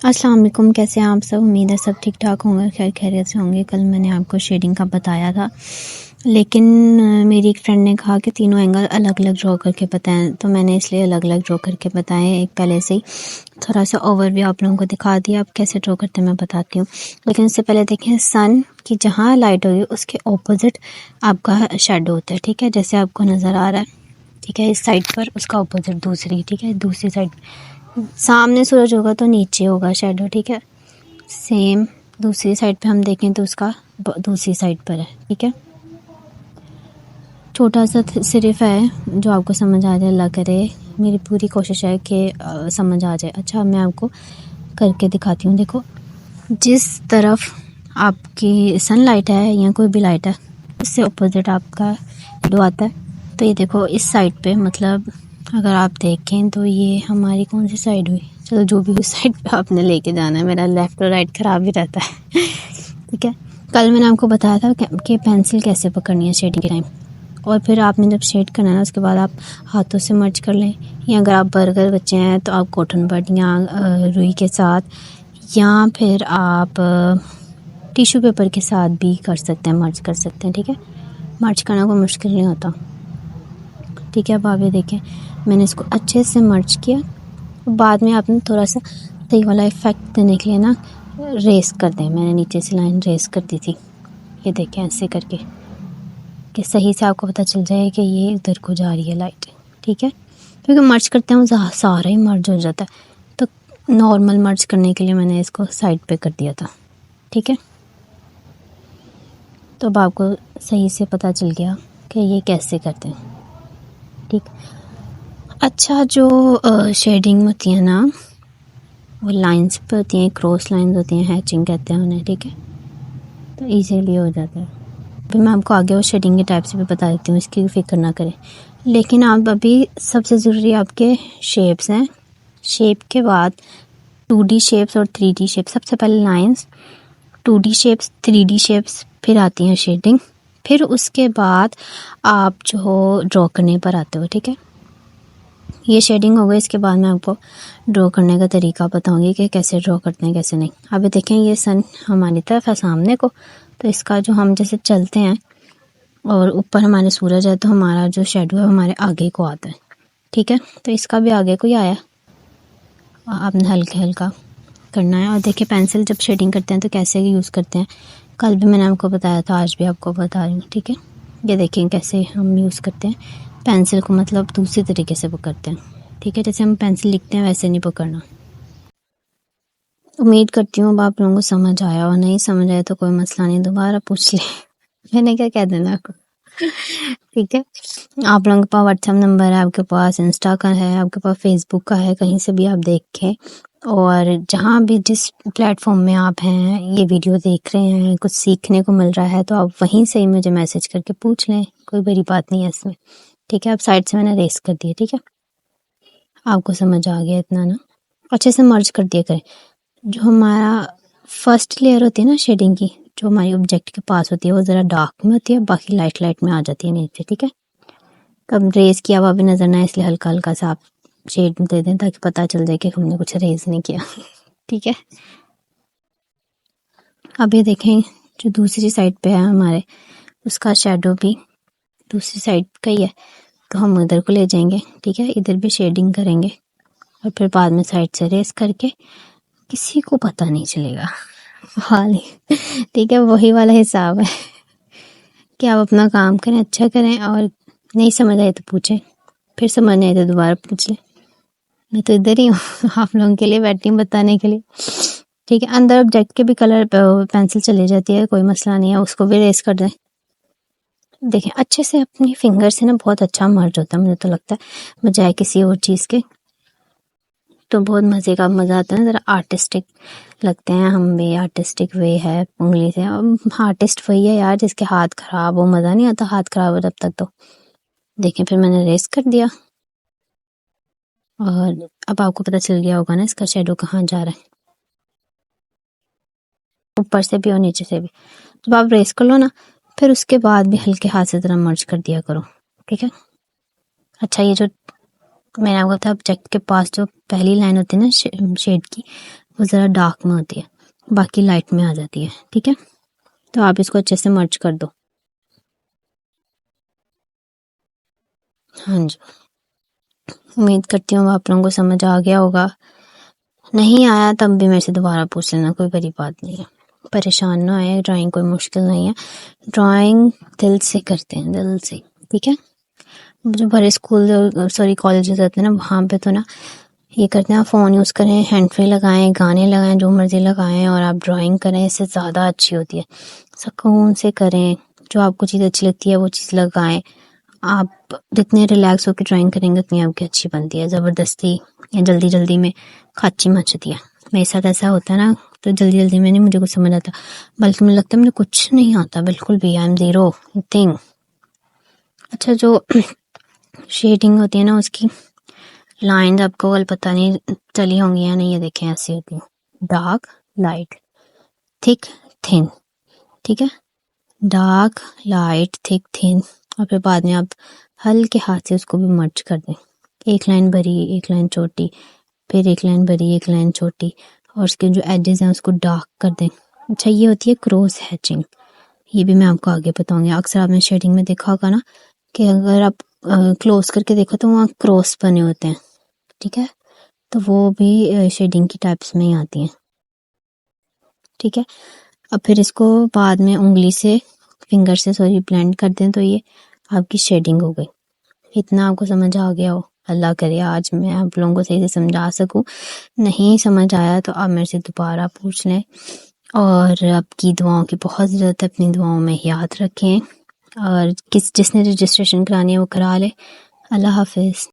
अस्सलाम वालेकुम, कैसे हैं आप सब। उम्मीद है सब ठीक ठाक होंगे, खैर खैरियत से होंगे। कल मैंने आपको शेडिंग का बताया था, लेकिन मेरी एक फ्रेंड ने कहा कि तीनों एंगल अलग अलग ड्रॉ करके बताएं, तो मैंने इसलिए अलग अलग ड्रॉ करके बताएं। एक पहले से ही थोड़ा सा ओवरव्यू आप लोगों को दिखा दिया, अब कैसे ड्रॉ करते हैं मैं बताती हूँ। लेकिन इससे पहले देखें, सन की जहाँ लाइट होगी उसके ऑपोजिट आपका शेडो होता है, ठीक है। जैसे आपको नज़र आ रहा है, ठीक है, इस साइड पर उसका ऑपोजिट दूसरी, ठीक है, दूसरी साइड। सामने सूरज होगा तो नीचे होगा शेडो, ठीक है। सेम दूसरी साइड पे हम देखें तो उसका दूसरी साइड पर है, ठीक है। छोटा सा सिर्फ है जो आपको समझ आ जाए, अल्लाह करे। मेरी पूरी कोशिश है कि समझ आ जाए। अच्छा, मैं आपको करके दिखाती हूँ। देखो, जिस तरफ आपकी सनलाइट है या कोई भी लाइट है, उससे अपोजिट आपका शेडो आता है। तो ये देखो, इस साइड पे, मतलब अगर आप देखें तो ये हमारी कौन सी साइड हुई, चलो जो भी उस साइड पे आपने लेके जाना है। मेरा लेफ़्ट और राइट ख़राब ही रहता है ठीक है। कल मैंने आपको बताया था कि पेंसिल कैसे पकड़नी है शेडिंग के टाइम, और फिर आपने जब शेड करना है ना, उसके बाद आप हाथों से मर्ज कर लें, या अगर आप बर्गर बच्चे हैं तो आप कॉटन बड या रुई के साथ, या फिर आप टिश्यू पेपर के साथ भी कर सकते हैं, मर्ज कर सकते हैं, ठीक है। मर्ज करना कोई मुश्किल नहीं होता, ठीक है। अब आप ये देखें, मैंने इसको अच्छे से मर्ज किया। बाद में आपने थोड़ा सा सही वाला इफ़ेक्ट देने के लिए ना रेस कर दें। मैंने नीचे से लाइन रेस कर दी थी, ये देखें ऐसे करके, कि सही से आपको पता चल जाए कि ये उधर को जा रही है लाइट, ठीक है। क्योंकि मर्ज करते हैं वो सारा ही मर्ज हो जाता है, तो नॉर्मल मर्ज करने के लिए मैंने इसको साइड पे कर दिया था, ठीक है। तो अब आपको सही से पता चल गया कि ये कैसे करते हैं, ठीक। अच्छा, जो शेडिंग होती है ना, वो लाइंस पे होती हैं, क्रॉस लाइंस होती हैं, हैचिंग कहते हैं उन्हें, ठीक है। तो इजीली हो जाता है। फिर मैं आपको आगे वो शेडिंग के टाइप से भी बता देती हूँ, इसकी फिक्र ना करें। लेकिन आप अभी सबसे ज़रूरी आपके शेप्स हैं। शेप के बाद 2D शेप्स और 3D शेप्स। सबसे पहले lines, 2D shapes, 3D shapes, फिर आती हैं शेडिंग, फिर उसके बाद आप जो ड्रॉ करने पर आते हो, ठीक है। ये शेडिंग हो गई, इसके बाद मैं आपको ड्रॉ करने का तरीका बताऊंगी कि कैसे ड्रॉ करते हैं, कैसे नहीं। अभी देखें, ये सन हमारी तरफ है सामने को, तो इसका जो हम जैसे चलते हैं और ऊपर हमारे सूरज है, तो हमारा जो शेडो है हमारे आगे को आता है, ठीक है। तो इसका भी आगे को ही आया, आपने हल्का हल्का करना है। और देखिए, पेंसिल जब शेडिंग करते हैं तो कैसे यूज़ करते हैं, कल भी मैंने आपको बताया था, आज भी आपको बता रही हूँ, ठीक है। ये देखें कैसे हम यूज़ करते हैं पेंसिल को, मतलब दूसरी तरीके से पकड़ते हैं, ठीक है। जैसे हम पेंसिल लिखते हैं वैसे नहीं पकड़ना। उम्मीद करती हूँ अब आप लोगों को समझ आया, और नहीं समझ आया तो कोई मसला नहीं, दोबारा पूछ ले मैंने क्या कह देना आपको ठीक है। आप लोगों के पास व्हाट्सएप नंबर है, आपके पास इंस्टा का है, आपके पास फेसबुक का है, कहीं से भी आप देखें, और जहाँ भी जिस प्लेटफॉर्म में आप हैं, ये वीडियो देख रहे हैं, कुछ सीखने को मिल रहा है, तो आप वहीं से ही मुझे मैसेज करके पूछ लें, कोई बड़ी बात नहीं है इसमें, ठीक है। अब साइड से मैंने रेस कर दिया, ठीक है। आपको समझ आ गया इतना ना, अच्छे से मर्ज कर दिया करें। जो हमारा फर्स्ट लेयर होती है ना शेडिंग की, जो हमारी ऑब्जेक्ट के पास होती है, वो ज़रा डार्क में होती है, बाकी लाइट लाइट में आ जाती है नीचे, ठीक है। कब रेस किया हुआ भी नज़र ना आए, इसलिए हल्का हल्का सा आप शेड में दे दें, ताकि पता चल जाए कि हमने कुछ रेस नहीं किया ठीक है। अब ये देखें, जो दूसरी साइड पे है हमारे, उसका शेडो भी दूसरी साइड का ही है, तो हम इधर को ले जाएंगे, ठीक है। इधर भी शेडिंग करेंगे, और फिर बाद में साइड से रेस करके, किसी को पता नहीं चलेगा हाल ही ठीक है। वही वाला हिसाब है कि आप अपना काम करें, अच्छा करें, और नहीं समझ आए तो पूछें, फिर समझ नहीं आए तो दोबारा पूछ लें। मैं तो इधर ही हूँ आप लोगों के लिए बैठी हूँ बताने के लिए, ठीक है। अंदर ऑब्जेक्ट के भी कलर पेंसिल चली जाती है, कोई मसला नहीं है, उसको भी रेस कर दें। देखें अच्छे से अपनी फिंगर से ना, बहुत अच्छा मर्ज होता है, मुझे तो लगता है, बजाय किसी और चीज़ के, तो बहुत मज़े का मज़ा आता है, ज़रा आर्टिस्टिक लगते हैं। हम भी आर्टिस्टिक वे है उंगली से, अब आर्टिस्ट वही है यार जिसके हाथ ख़राब हो, मज़ा नहीं आता हाथ ख़राब हो जब तक। तो देखें, फिर मैंने रेस कर दिया, और अब आपको पता चल गया होगा ना इसका शेडो कहाँ जा रहा है, ऊपर से भी और नीचे से भी। जब आप रेस कर लो ना, फिर उसके बाद भी हल्के हाथ से ज़रा मर्ज कर दिया करो, ठीक है। अच्छा, ये जो मैंने आपको बताया, ऑब्जेक्ट के पास जो पहली लाइन होती है ना शेड की, वो ज़रा डार्क में होती है, बाकी लाइट में आ जाती है। ठीक है, तो आप इसको अच्छे से मर्ज कर दो। हाँ जी, उम्मीद करती हूँ आप लोगों को समझ आ गया होगा। नहीं आया तब भी मेरे से दोबारा पूछ लेना, कोई बड़ी बात नहीं है। परेशान ना आए, ड्राइंग कोई मुश्किल नहीं है, ड्राइंग दिल से करते हैं, दिल से। ठीक है, जो बड़े स्कूल सॉरी कॉलेजेस रहते हैं ना, वहाँ पे तो ना ये करते हैं, आप फ़ोन यूज़ करें, हैंड फ्री लगाएं, गाने लगाएं, जो मर्ज़ी लगाएं और आप ड्राइंग करें, इससे ज़्यादा अच्छी होती है। सुकून से करें, जो आपको चीज़ अच्छी लगती है वो चीज़ लगाएं। आप जितने रिलैक्स होकर ड्राइंग करेंगे उतनी आपकी अच्छी बनती है। ज़बरदस्ती या जल्दी जल्दी में खाची मचती है। मेरे साथ ऐसा होता है ना, तो जल्दी जल्दी में नहीं मुझे कुछ समझ आता, बल्कि मुझे लगता है मुझे कुछ नहीं आता बिल्कुल भी, आई एम ज़ीरो थिंग। अच्छा, जो शेडिंग होती है ना, उसकी लाइन आपको कल पता नहीं चली होंगी या नहीं, ये देखें ऐसी होती है, डार्क लाइट थिक थिन। ठीक है, डार्क लाइट थिक थिन, और फिर बाद में आप हल्के हाथ से उसको भी मर्ज कर दें। एक लाइन बड़ी, एक लाइन छोटी, फिर एक लाइन बड़ी, एक लाइन छोटी, और उसके जो एजेस हैं उसको डार्क कर दें। अच्छा, ये होती है क्रॉस हैचिंग, ये भी मैं आपको आगे बताऊंगी। अक्सर आपने शेडिंग में देखा होगा ना कि अगर आप क्लोज करके देखो तो वहाँ क्रॉस बने होते हैं। ठीक है, तो वो भी शेडिंग की टाइप्स में ही आती हैं। ठीक है, अब फिर इसको बाद में उंगली से, फिंगर से सॉरी, ब्लेंड कर दें तो ये आपकी शेडिंग हो गई। इतना आपको समझ आ गया हो, अल्लाह करे आज मैं आप लोगों को सही से समझा सकूं। नहीं समझ आया तो आप मेरे से दोबारा पूछ लें, और आपकी दुआओं की बहुत ज़रूरत है, अपनी दुआओं में याद रखें, और जिसने रजिस्ट्रेशन करानी है वो करा ले। अल्लाह हाफिज़।